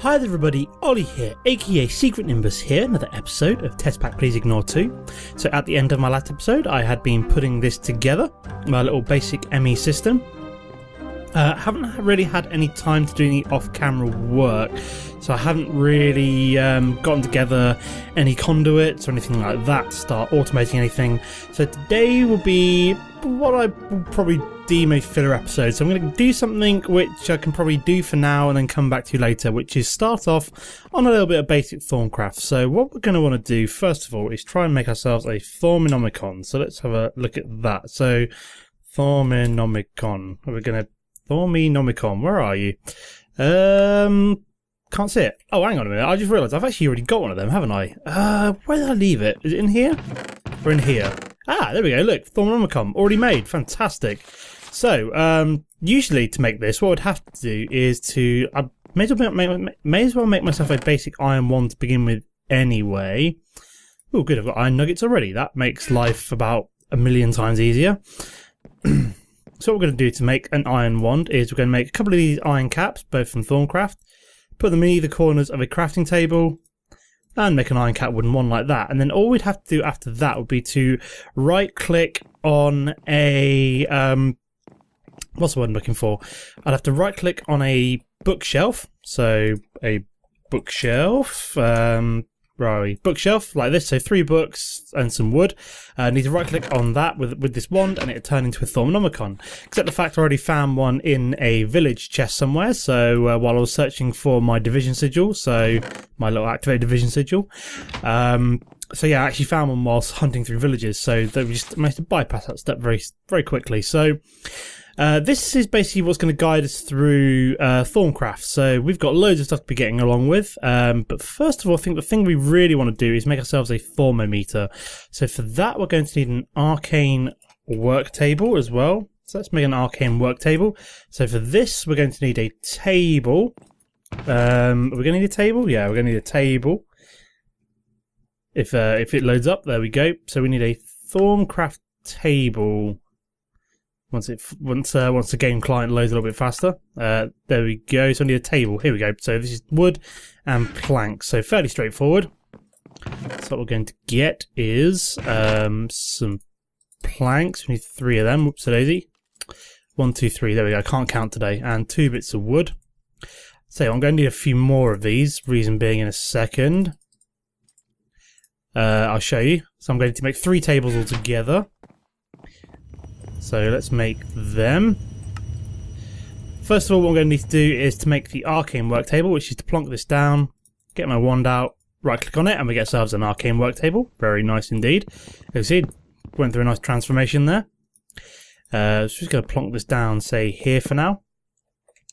Hi there everybody, Ollie here, aka Secret Nimbus here, another episode of Test Pack Please Ignore 2. So at the end of my last episode I had been putting this together, my little basic ME system. Haven't really had any time to do any off-camera work, so I haven't really gotten together any conduits or anything like that to start automating anything. So today will be what I will probably deem a filler episode. So I'm going to do something which I can probably do for now and then come back to later, which is start off on a little bit of basic Thaumcraft. So what we're going to want to do first of all is try and make ourselves a Thauminomicon. So let's have a look at that. So Thauminomicon, we're going to Thauminomicon, where are you? Can't see it. Oh, hang on a minute. I just realised I've actually already got one of them, haven't I? Where did I leave it? Is it in here? Or in here? Ah, there we go. Look, Thauminomicon, already made. Fantastic. So, usually to make this, what I'd have to do is to... I may as well make myself a basic iron one to begin with anyway. Oh, good. I've got iron nuggets already. That makes life about a million times easier. So what we're going to do to make an iron wand is we're going to make a couple of these iron caps, both from Thaumcraft, put them in either corners of a crafting table, and make an iron cap wooden wand like that. And then all we'd have to do after that would be to right-click on a... what's the word I'm looking for? I'd have to right-click on a bookshelf. So a bookshelf... where are we? Bookshelf, like this, so 3 books and some wood. Need to right click on that with this wand and it'll turn into a Thauminomicon. Except the fact I already found one in a village chest somewhere, so while I was searching for my division sigil, so my little activated division sigil. So yeah, I actually found one whilst hunting through villages, so they just managed to bypass that step very quickly. So this is basically what's going to guide us through Thaumcraft. So we've got loads of stuff to be getting along with. But first of all, I think the thing we really want to do is make ourselves a thermometer. So for that, we're going to need an arcane work table as well. So let's make an arcane work table. So for this, we're going to need a table. Are we going to need a table? Yeah, we're going to need a table. If it loads up, there we go. So we need a Thaumcraft table. Once the game client loads a little bit faster. There we go. So I need a table. Here we go. So this is wood and planks. So fairly straightforward. So what we're going to get is some planks. We need 3 of them. Whoops a daisy. 1, 2, 3. There we go. I can't count today. And 2 bits of wood. So I'm going to need a few more of these. Reason being in a second. I'll show you. So I'm going to make 3 tables altogether. So let's make them. First of all, what I'm going to need to do is to make the arcane work table, which is to plonk this down, get my wand out, right click on it, and we get ourselves an arcane work table. Very nice indeed. As you see, went through a nice transformation there. So just going to plonk this down, say here for now.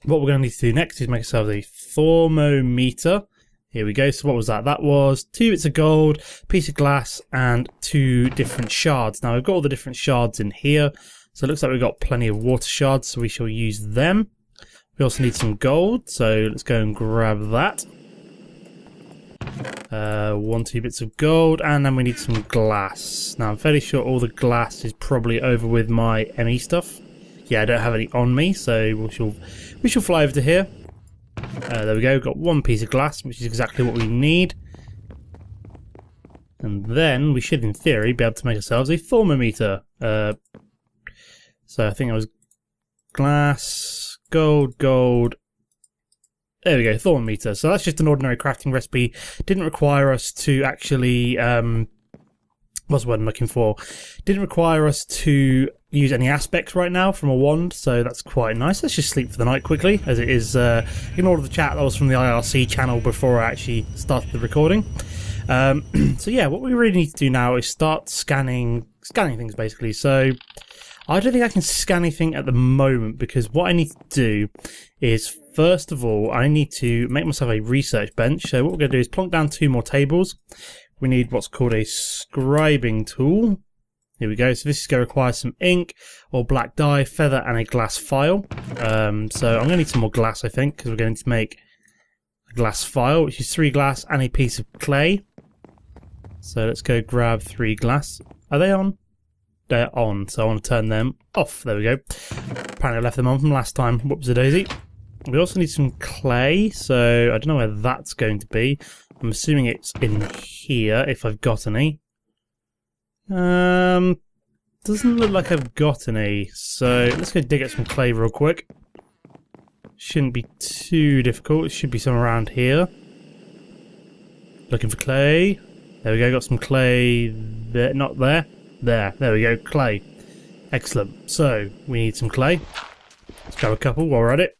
What we're going to need to do next is make ourselves a thermometer. Here we go. So what was that? That was 2 bits of gold, piece of glass, and 2 different shards. Now we've got all the different shards in here. So it looks like we've got plenty of water shards, so we shall use them. We also need some gold, so let's go and grab that. 1, 2 bits of gold, and then we need some glass. Now I'm fairly sure all the glass is probably over with my ME stuff. Yeah, I don't have any on me, so we shall fly over to here. There we go, got 1 piece of glass, which is exactly what we need. And then we should, in theory, be able to make ourselves a thermometer. So I think it was glass, gold. There we go, thermometer. So that's just an ordinary crafting recipe. Didn't require us to actually... what's the word I'm looking for? Didn't require us to use any aspects right now from a wand, so that's quite nice. Let's just sleep for the night quickly, as it is... ignore the chat that was from the IRC channel before I actually started the recording. So yeah, what we really need to do now is start scanning things, basically. So I don't think I can scan anything at the moment, because what I need to do is, first of all, I need to make myself a research bench. So what we're going to do is plonk down 2 more tables. We need what's called a scribing tool. Here we go. So this is going to require some ink or black dye, feather, and a glass file. So I'm going to need some more glass, I think, because we're going to make a glass file, which is 3 glass and a piece of clay. So let's go grab 3 glass. Are they on? They're on, so I want to turn them off. There we go. Apparently I left them on from last time. Whoops a daisy. We also need some clay, so I don't know where that's going to be. I'm assuming it's in here, if I've got any. Doesn't look like I've got any, so let's go dig at some clay real quick. Shouldn't be too difficult, it should be somewhere around here. Looking for clay. There we go, got some clay there, not there. There we go, clay. Excellent. So, we need some clay. Let's grab a couple while we're at it.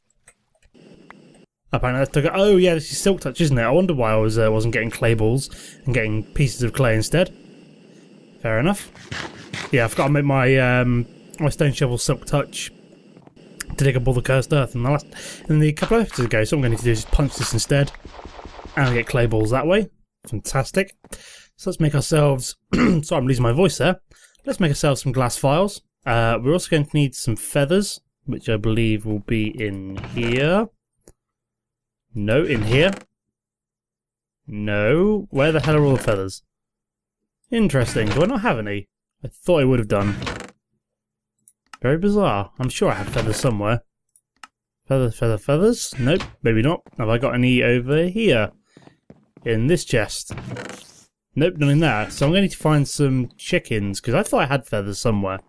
Apparently that's took it. Oh yeah, this is Silk Touch, isn't it? I wonder why I wasn't getting clay balls and getting pieces of clay instead. Fair enough. Yeah, I've got to make my my stone shovel Silk Touch to dig up all the cursed earth. And a couple of episodes ago, so what I'm going to do is punch this instead and get clay balls that way. Fantastic. So let's make ourselves. Sorry, I'm losing my voice there. Let's make ourselves some glass files. We're also going to need some feathers, which I believe will be in here. No, in here. No. Where the hell are all the feathers? Interesting. Do I not have any? I thought I would have done. Very bizarre. I'm sure I have feathers somewhere. Feathers? Nope, maybe not. Have I got any over here? In this chest? Nope, none in there. So I'm going to need to find some chickens, because I thought I had feathers somewhere.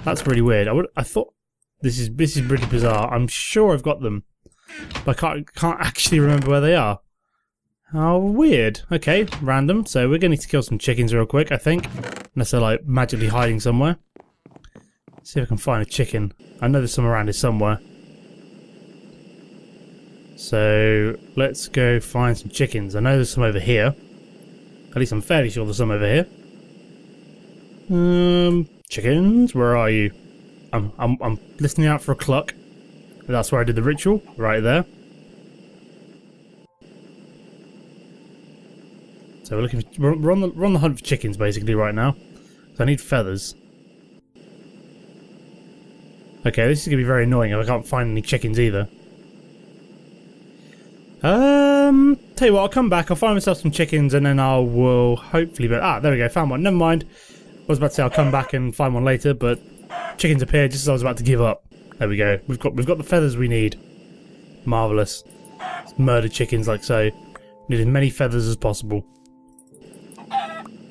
That's really weird. I thought... This is pretty bizarre. I'm sure I've got them. But I can't actually remember where they are. How weird. Okay, random. So we're going to need to kill some chickens real quick, I think. Unless they're like magically hiding somewhere. Let's see if I can find a chicken. I know there's some around here somewhere. So let's go find some chickens. I know there's some over here. At least I'm fairly sure there's some over here. Chickens, where are you? I'm listening out for a cluck. That's where I did the ritual, right there. So we're looking. We're on the hunt for chickens basically right now. So I need feathers. Okay, this is gonna be very annoying if I can't find any chickens either. Tell you what, I'll come back. I'll find myself some chickens, and then I will hopefully. But there we go. Found one. Never mind. I was about to say I'll come back and find one later, but chickens appeared just as I was about to give up. There we go. We've got the feathers we need. Marvelous. Let's murder chickens like so. Need as many feathers as possible.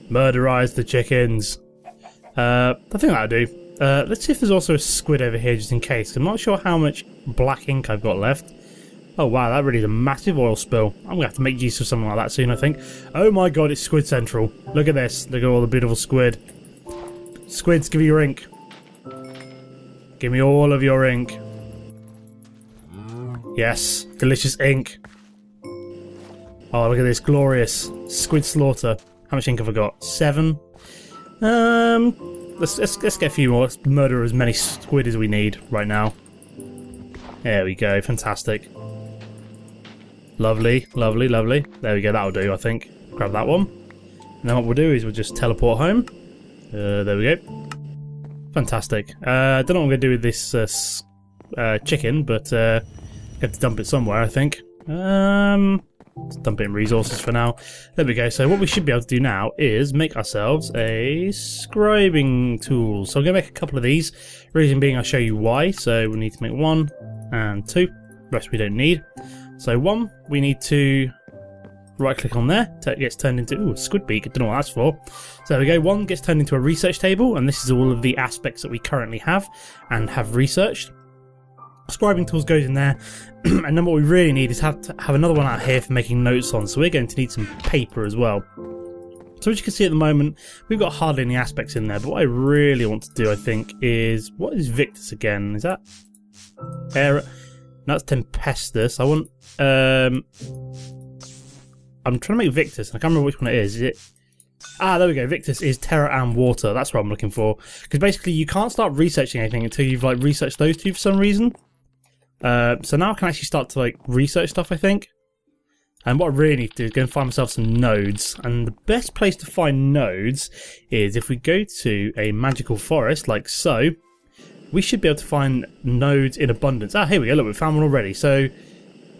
Murderize the chickens. I think that'll do. Let's see if there's also a squid over here just in case. I'm not sure how much black ink I've got left. Oh wow, that really is a massive oil spill. I'm going to have to make use of something like that soon, I think. Oh my god, it's Squid Central. Look at this. Look at all the beautiful squid. Squids, give me your ink. Give me all of your ink. Yes, delicious ink. Oh, look at this. Glorious. Squid slaughter. How much ink have I got? 7? Let's get a few more. Let's murder as many squid as we need right now. There we go. Fantastic. Lovely, lovely, lovely. There we go. That'll do, I think. Grab that one. And then what we'll do is we'll just teleport home. There we go. Fantastic. I don't know what I'm going to do with this chicken, but I have to dump it somewhere, I think. Let's dump it in resources for now. There we go. So what we should be able to do now is make ourselves a scribing tool. So I'm going to make a couple of these. Reason being, I'll show you why. So we need to make 1 and 2. The rest we don't need. So 1, we need to right click on there. It gets turned into a squid beak. I don't know what that's for. So there we go. 1 gets turned into a research table, and this is all of the aspects that we currently have and have researched. Scribing tools goes in there, and then what we really need is have another one out here for making notes on. So we're going to need some paper as well. So as you can see at the moment, we've got hardly any aspects in there. But what I really want to do, I think, is what is Victus again? Is that air? No, that's Tempestus. I want. I'm trying to make Victus, and I can't remember which one it is. Is it? There we go. Victus is terra and water. That's what I'm looking for. Because basically, you can't start researching anything until you've like researched those two for some reason. So now I can actually start to like research stuff, I think. And what I really need to do is go and find myself some nodes. And the best place to find nodes is if we go to a magical forest, like so. We should be able to find nodes in abundance. Here we go. Look, we found one already. So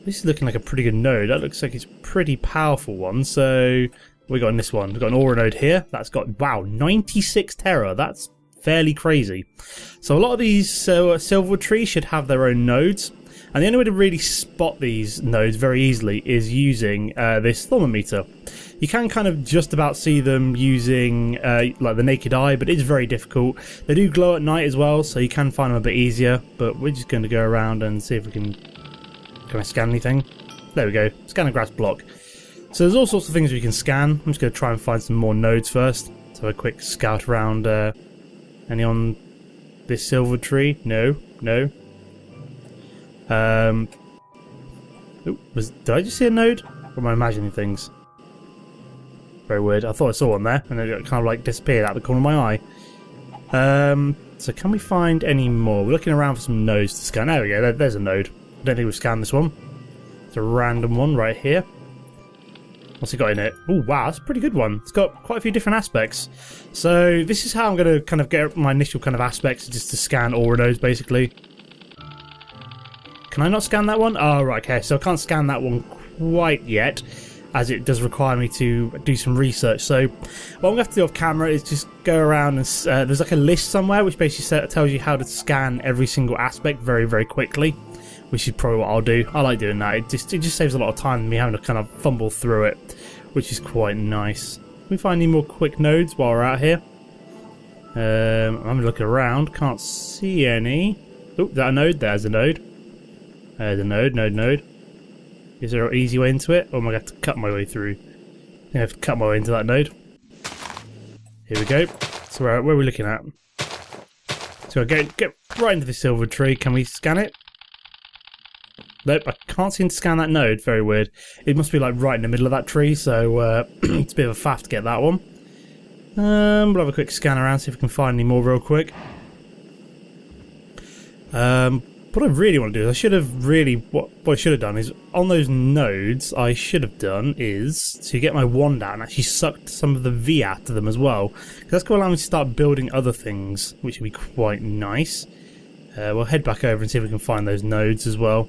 this is looking like a pretty good node. That looks like it's a pretty powerful one. So we got in this one. We've got an aura node here. That's got, wow, 96 terra. That's fairly crazy. So a lot of these silver trees should have their own nodes. And the only way to really spot these nodes very easily is using this thermometer. You can kind of just about see them using like the naked eye, but it's very difficult. They do glow at night as well, so you can find them a bit easier. But we're just going to go around and see if we can I scan anything. There we go, scan a grass block. So there's all sorts of things we can scan. I'm just going to try and find some more nodes first. So a quick scout around. Any on this silver tree? No. Did I just see a node? Or am I imagining things? Very weird. I thought I saw one there, and then it kind of like disappeared out the corner of my eye. So can we find any more? We're looking around for some nodes to scan. There we go. There's a node. I don't think we've scanned this one. It's a random one right here. What's it got in it? Oh wow, that's a pretty good one. It's got quite a few different aspects. So this is how I'm going to kind of get my initial kind of aspects, just to scan aura nodes basically. Can I not scan that one? Oh right, okay, so I can't scan that one quite yet, as it does require me to do some research. So what I'm going to have to do off camera is just go around and there's like a list somewhere which basically tells you how to scan every single aspect very, very quickly. Which is probably what I'll do. I like doing that. It just saves a lot of time me having to kind of fumble through it, which is quite nice. Can we find any more quick nodes while we're out here? I'm looking around. Can't see any. Oh, is that a node? There's a node. There's a node. Is there an easy way into it? Or am I going to have to cut my way through? I think I have to cut my way into that node. Here we go. So where are we looking at? So I get right into the silver tree. Can we scan it? Nope, I can't seem to scan that node. Very weird. It must be like right in the middle of that tree, so it's a bit of a faff to get that one. We'll have a quick scan around, see if we can find any more real quick. What I really want to do is what I should have done is on those nodes I should have done is to get my wand out and actually sucked some of the V out of them as well. Because that's going to allow me to start building other things, which would be quite nice. We'll head back over and see if we can find those nodes as well.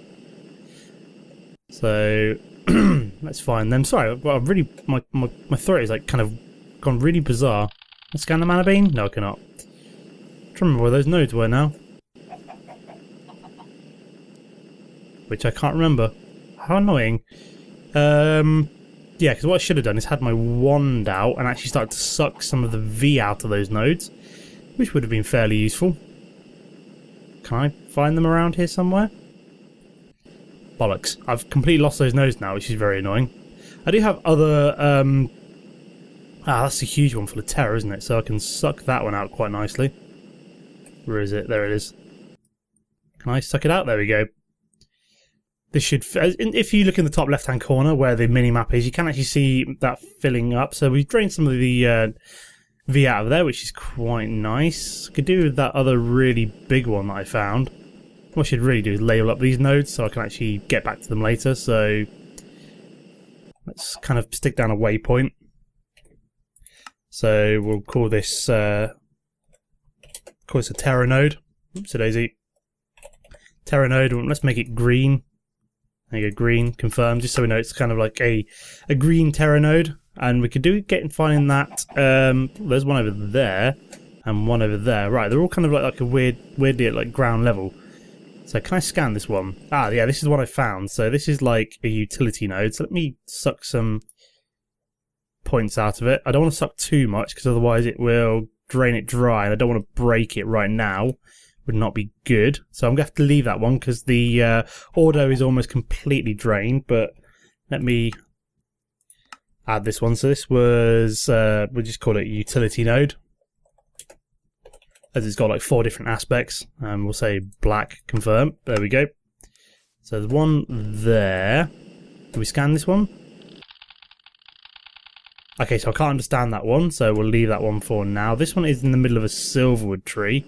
So let's find them. Sorry, I've got my throat is like kind of gone really bizarre. Can I scan the mana bean? No, I cannot. I'm trying to remember where those nodes were now. Which I can't remember. How annoying. Yeah, because what I should have done is had my wand out and actually started to suck some of the V out of those nodes, which would have been fairly useful. Can I find them around here somewhere? Bollocks. I've completely lost those nodes now, which is very annoying. I do have other... that's a huge one full of terror, isn't it? So I can suck that one out quite nicely. Where is it? There it is. Can I suck it out? There we go. This should... If you look in the top left-hand corner where the mini-map is, you can actually see that filling up. So we've drained some of the V out of there, which is quite nice. Could do with that other really big one that I found. What I should really do is label up these nodes so I can actually get back to them later. So let's kind of stick down a waypoint. So we'll call this a Terra node. Oops, daisy. Terra node. Let's make it green. There you go, green. Confirm, just so we know it's kind of like a green Terra node. And we could finding that. There's one over there and one over there. Right, they're all kind of like a weirdly at like ground level. So can I scan this one? Ah, yeah, this is what I found. So this is like a utility node. So let me suck some points out of it. I don't want to suck too much because otherwise it will drain it dry. And I don't want to break it right now. Would not be good. So I'm going to have to leave that one because the Ordo is almost completely drained. But let me add this one. So this was, we'll just call it utility node. As it's got like 4 different aspects. We'll say black, confirm. There we go. So there's one there. Can we scan this one? Okay, so I can't understand that one, so we'll leave that one for now. This one is in the middle of a silverwood tree.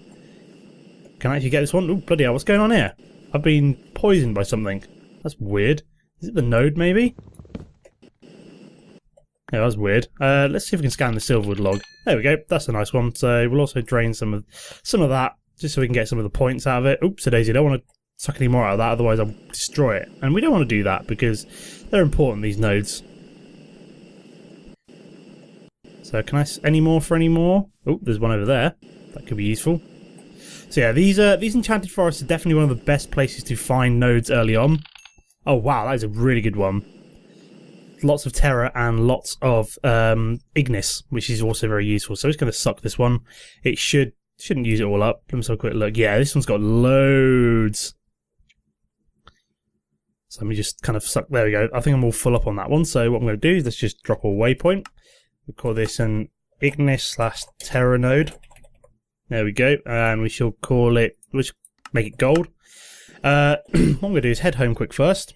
Can I actually get this one? Oh, bloody hell, what's going on here? I've been poisoned by something. That's weird. Is it the node, maybe? Yeah, that was weird. Let's see if we can scan the silverwood log. There we go. That's a nice one. So we'll also drain some of that, just so we can get some of the points out of it. Oops, so Daisy, don't want to suck any more out of that, otherwise I'll destroy it. And we don't want to do that because they're important, these nodes. So can I any more for any more? Oh, there's one over there. That could be useful. So yeah, these enchanted forests are definitely one of the best places to find nodes early on. Oh wow, that is a really good one. Lots of terror and lots of ignis, which is also very useful. So it's going to suck this one. It shouldn't use it all up. Let me have a quick look. Yeah, this one's got loads. So let me just kind of suck. There we go. I think I'm all full up on that one. So what I'm going to do is let's just drop a waypoint. We'll call this an ignis/terror node. There we go. And we shall call it, let's make it gold. What I'm going to do is head home quick first.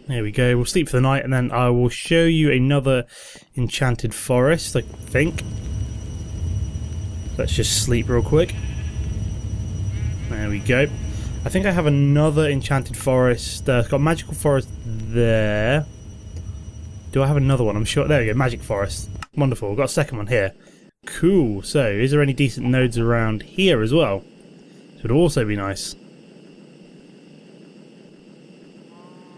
There we go. We'll sleep for the night and then I will show you another enchanted forest, I think. Let's just sleep real quick. There we go. I think I have another enchanted forest. It's got magical forest there. Do I have another one? I'm sure. There we go. Magic forest. Wonderful. We've got a second one here. Cool. So, is there any decent nodes around here as well? This would also be nice.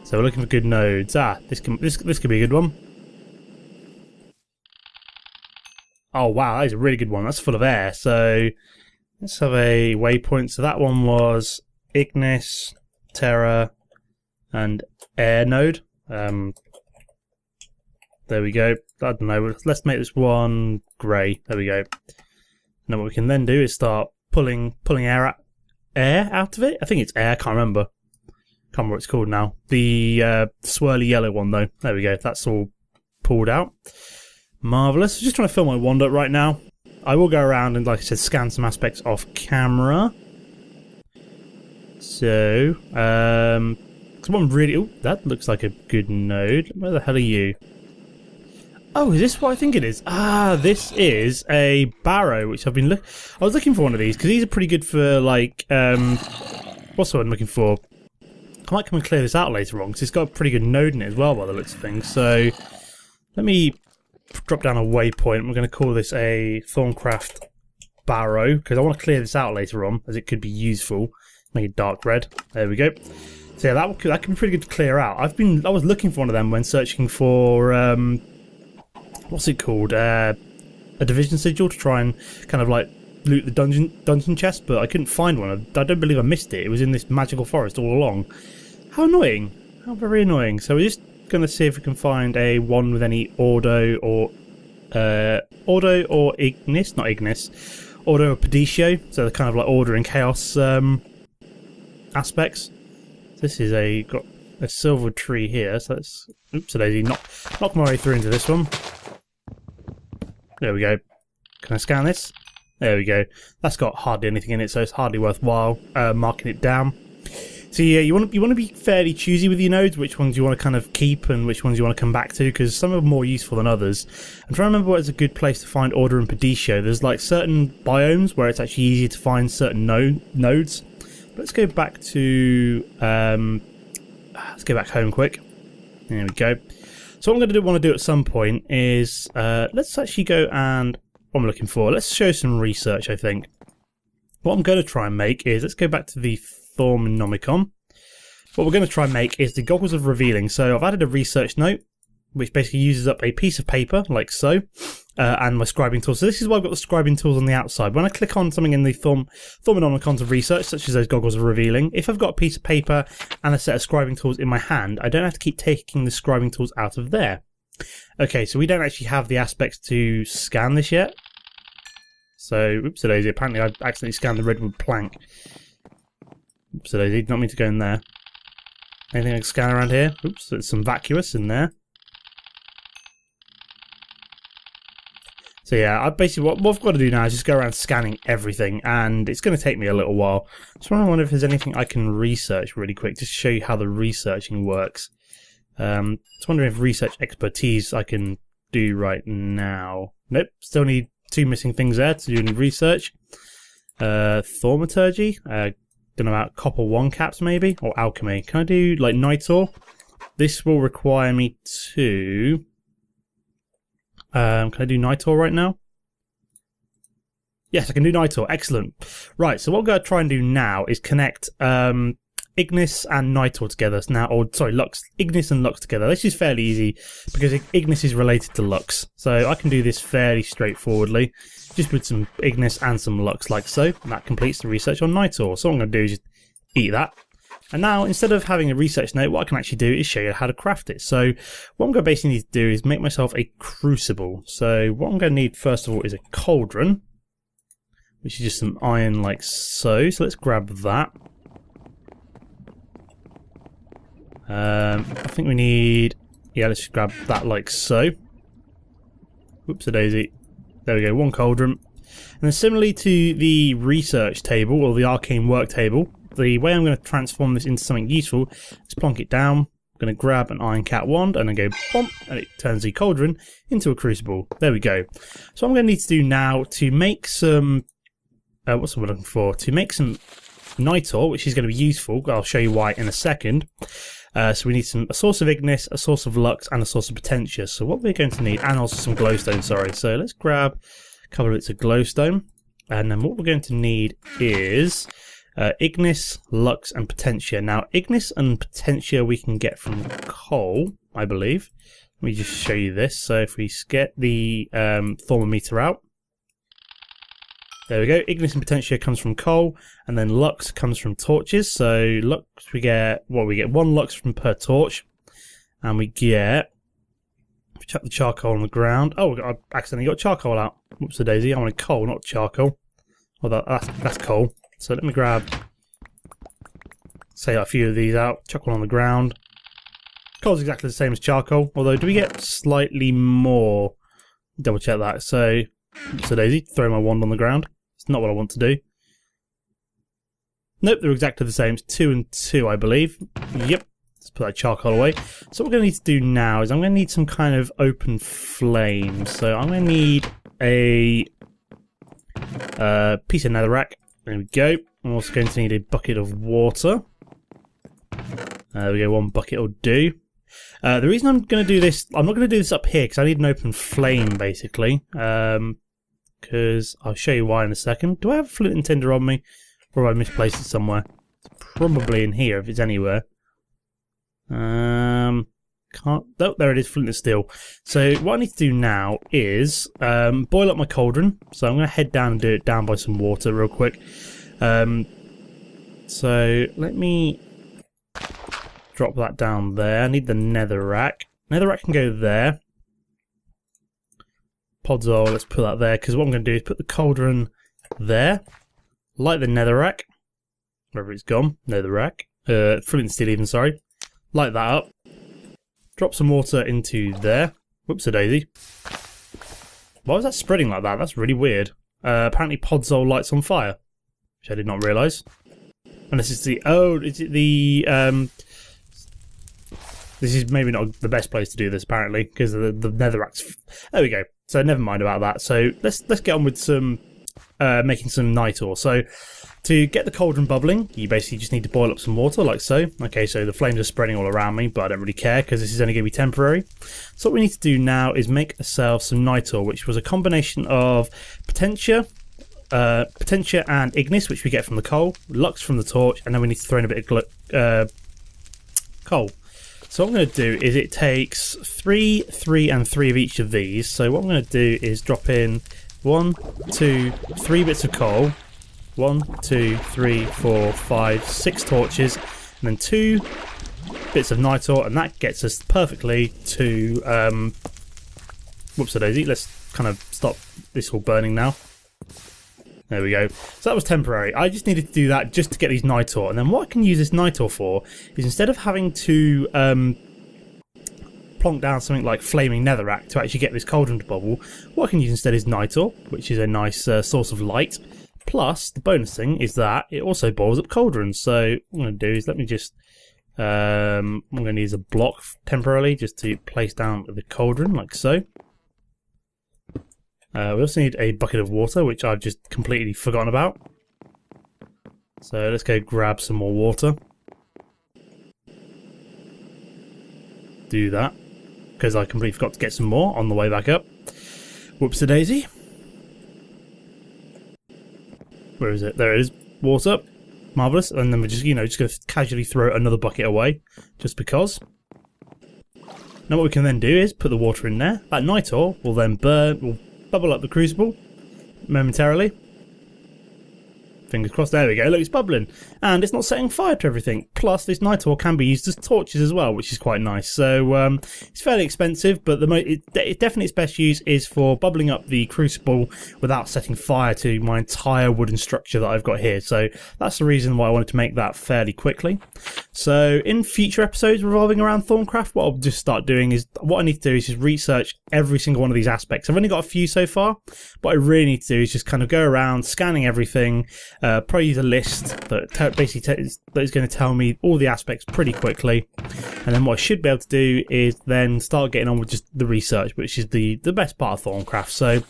So we're looking for good nodes. This could be a good one. Oh wow, that is a really good one. That's full of air. So let's have a waypoint. So that one was ignis, terror, and air node. There we go. I don't know. Let's make this one grey. There we go. Now what we can then do is start pulling air out of it. I think it's air. I can't remember. Can't remember what it's called now. The swirly yellow one though. There we go. That's all pulled out. Marvellous. Just trying to film my wand up right now. I will go around and, like I said, scan some aspects off camera. So, someone really... Oh, that looks like a good node. Where the hell are you? Oh, is this what I think it is? This is a barrow, which I've been I was looking for one of these, because these are pretty good for, like, what's what I'm looking for? I might come and clear this out later on, because it's got a pretty good node in it as well, by the looks of things. So, let me drop down a waypoint. We're going to call this a Thaumcraft barrow, because I want to clear this out later on, as it could be useful. Make it dark red. There we go. So yeah, that can be pretty good to clear out. I was looking for one of them when searching for what's it called? A division sigil to try and kind of like loot the dungeon chest, but I couldn't find one. I don't believe I missed it. It was in this magical forest all along. How annoying! How very annoying. So we're just going to see if we can find a one with any ordo or ignis, not ignis, ordo or peditio. So they're kind of like order and chaos aspects. This is got a silver tree here. So let's daisy knock my way through into this one. There we go. Can I scan this? There we go. That's got hardly anything in it, so it's hardly worthwhile marking it down. So yeah, you want to be fairly choosy with your nodes, which ones you want to kind of keep and which ones you want to come back to, because some are more useful than others. I'm trying to remember what is a good place to find order and peditio. There's like certain biomes where it's actually easier to find certain nodes. But let's go back to let's go back home quick. There we go. So what I'm going to want to do at some point is let's actually go and what I'm looking for. Let's show some research. I think what I'm going to try and make is let's go back to the Thaumonomicon. What we're going to try and make is the goggles of revealing. So I've added a research note, which basically uses up a piece of paper, like so, and my scribing tool. So this is why I've got the scribing tools on the outside. When I click on something in the Thaumonomicon of research, such as those goggles of revealing, if I've got a piece of paper and a set of scribing tools in my hand, I don't have to keep taking the scribing tools out of there. Okay, so we don't actually have the aspects to scan this yet. So, oopsie-daisy, apparently I accidentally scanned the redwood plank. Oopsie-daisy, did not mean to go in there. Anything I can scan around here? Oops, there's some vacuous in there. So yeah, basically what I've got to do now is just go around scanning everything, and it's going to take me a little while. So I wonder if there's anything I can research really quick, just to show you how the researching works. Just wondering if research expertise I can do right now. Nope, still need 2 missing things there to do any research. Thaumaturgy, don't know about copper 1 caps maybe, or alchemy. Can I do like Nitor? This will require me to... can I do Nitor right now? Yes, I can do Nitor. Excellent. Right, so what I'm going to try and do now is connect Ignis and Nitor together now, or sorry, Lux, Ignis and Lux together. This is fairly easy because Ignis is related to Lux, so I can do this fairly straightforwardly, just with some Ignis and some Lux like so, and that completes the research on Nitor. So what I'm going to do is just eat that. And now, instead of having a research note, what I can actually do is show you how to craft it. So what I'm going to basically need to do is make myself a crucible. So what I'm going to need first of all is a cauldron, which is just some iron like so. So let's grab that. I think we need, yeah, let's just grab that like so. Whoops-a-daisy. There we go, one cauldron. And then similarly to the research table, or the arcane work table, the way I'm going to transform this into something useful is plonk it down. I'm going to grab an iron cat wand and then go bomp, and it turns the cauldron into a crucible. There we go. So what I'm going to need to do now to make some, what's the word I'm looking for? To make some Nitor, which is going to be useful. I'll show you why in a second. So we need a source of Ignis, a source of Lux, and a source of Potentia. So what we're going to need, and also some glowstone, sorry. So let's grab a couple of bits of glowstone. And then what we're going to need is Ignis, Lux, and Potentia. Now, Ignis and Potentia we can get from coal, I believe. Let me just show you this. So if we get the thermometer out, there we go. Ignis and Potentia comes from coal, and then Lux comes from torches. So Lux, we get one Lux from per torch, and we get. Chuck the charcoal on the ground. Oh, I accidentally got charcoal out. Whoops a daisy. I wanted coal, not charcoal. Well, that's coal. So let me grab, say, a few of these out. Chuck one on the ground. Coal's exactly the same as charcoal, although do we get slightly more? Double check that. So, whoops a daisy. Throw my wand on the ground. It's not what I want to do. Nope, they're exactly the same. It's 2 and 2, I believe. Yep. Let's put that charcoal away. So what we're going to need to do now is I'm going to need some kind of open flame. So I'm going to need a piece of netherrack. There we go. I'm also going to need a bucket of water. There we go, one bucket will do. The reason I'm going to do this, I'm not going to do this up here because I need an open flame basically. Because I'll show you why in a second. Do I have a flint and tinder on me? Or have I misplaced it somewhere? It's probably in here if it's anywhere. Can't. Oh, there it is, flint and steel. So what I need to do now is boil up my cauldron. So I'm going to head down and do it down by some water real quick. So let me drop that down there. I need the netherrack. Netherrack can go there. Podzol, let's put that there, because what I'm going to do is put the cauldron there. Light the netherrack. Wherever it's gone. Netherrack. Flint and steel even, sorry. Light that up. Drop some water into there. Whoops-a-daisy. Why was that spreading like that? That's really weird. Apparently Podzol lights on fire, which I did not realise. And this is the... Oh, is it the... This is maybe not the best place to do this, apparently, because the netherrack's... There we go. So never mind about that. So let's get on with some... making some Nitor. So to get the cauldron bubbling, you basically just need to boil up some water like so. Okay, so the flames are spreading all around me, but I don't really care because this is only going to be temporary. So what we need to do now is make ourselves some Nitor, which was a combination of Potentia and Ignis, which we get from the coal, Lux from the torch, and then we need to throw in a bit of coal. So what I'm going to do is it takes 3, 3, and 3 of each of these. So what I'm going to do is drop in 1, 2, 3 bits of coal, 1, 2, 3, 4, 5, 6 torches, and then 2 bits of Nitor, and that gets us perfectly to whoops-a-daisy. Let's kind of stop this all burning now. There we go. So that was temporary. I just needed to do that just to get these Nitor, and then what I can use this Nitor for is instead of having to plonk down something like flaming netherrack to actually get this cauldron to bubble, what I can use instead is Nitor, which is a nice source of light. Plus, the bonus thing is that it also boils up cauldrons. So what I'm going to do is let me just... I'm going to use a block temporarily just to place down the cauldron, like so. We also need a bucket of water, which I've just completely forgotten about. So let's go grab some more water. Do that, because I completely forgot to get some more on the way back up. Whoops-a-daisy. Where is it? There it is. Water. Marvellous. And then we're just, just going to casually throw another bucket away, just because. Now what we can then do is put the water in there. That Nitor will then will bubble up the crucible momentarily. Fingers crossed, there we go, look, it's bubbling. And it's not setting fire to everything. Plus, this Nitor can be used as torches as well, which is quite nice. So, it's fairly expensive, but definitely its best use is for bubbling up the crucible without setting fire to my entire wooden structure that I've got here. So, that's the reason why I wanted to make that fairly quickly. So, in future episodes revolving around Thaumcraft, what I'll just start doing is, what I need to do is just research every single one of these aspects. I've only got a few so far. What I really need to do is just kind of go around, scanning everything, probably use a list that basically is going to tell me all the aspects pretty quickly, and then what I should be able to do is then start getting on with just the research, which is the best part of Thaumcraft. So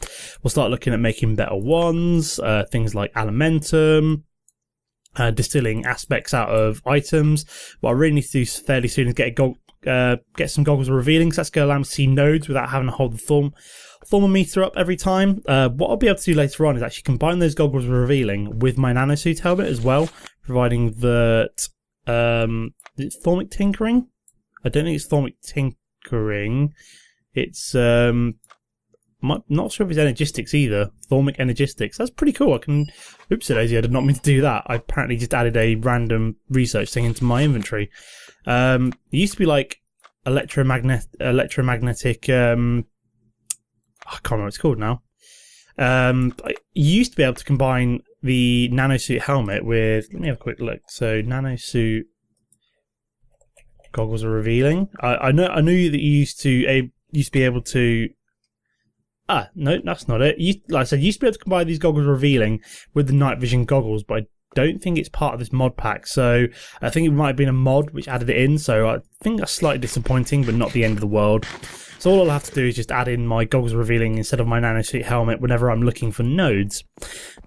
we'll start looking at making better wands, things like alimentum, distilling aspects out of items. What I really need to do fairly soon is get some goggles of revealing, so that's going to allow me to see nodes without having to hold the thermometer up every time. What I'll be able to do later on is actually combine those goggles of revealing with my nanosuit helmet as well, providing that is it thaumic tinkering? I don't think it's thaumic tinkering. It's not sure if it's energistics either. Thaumic energistics. That's pretty cool. I can. Oopsie daisy, I did not mean to do that. I apparently just added a random research thing into my inventory. It used to be like electromagnetic. I can't remember what it's called now. I used to be able to combine the nanosuit helmet with. Let me have a quick look. So nanosuit goggles are revealing. I knew that you used to be able to. No, that's not it. Like I said, you used to be able to combine these goggles revealing with the night vision goggles, but I don't think it's part of this mod pack. So I think it might have been a mod which added it in. So I think that's slightly disappointing, but not the end of the world. So all I'll have to do is just add in my goggles revealing instead of my nanosuit helmet whenever I'm looking for nodes.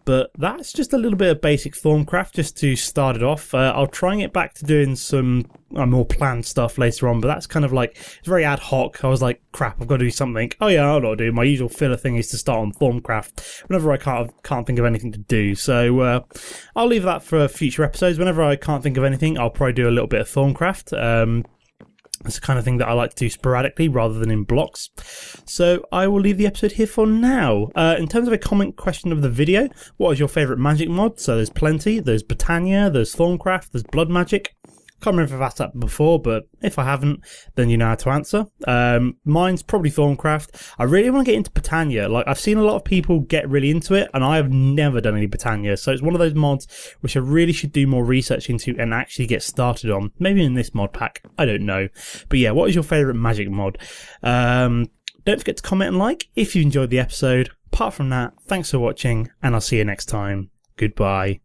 But that's just a little bit of basic Thaumcraft just to start it off. I'll try and get back to doing some more planned stuff later on, but that's kind of like, it's very ad hoc. I was like, crap, I've got to do something. Oh yeah, I'll not do. My usual filler thing is to start on Thaumcraft whenever I can't think of anything to do. So I'll leave that for future episodes. Whenever I can't think of anything, I'll probably do a little bit of Thaumcraft. It's the kind of thing that I like to do sporadically rather than in blocks. So I will leave the episode here for now. In terms of a comment question of the video, what is your favourite magic mod? So there's plenty. There's Botania, there's Thaumcraft, there's Blood Magic. Can't remember if I've asked that before, but if I haven't, then you know how to answer. Mine's probably Thaumcraft. I really want to get into Botania. Like, I've seen a lot of people get really into it, and I have never done any Botania. So it's one of those mods which I really should do more research into and actually get started on. Maybe in this mod pack. I don't know. But yeah, what is your favourite magic mod? Don't forget to comment and like if you enjoyed the episode. Apart from that, thanks for watching, and I'll see you next time. Goodbye.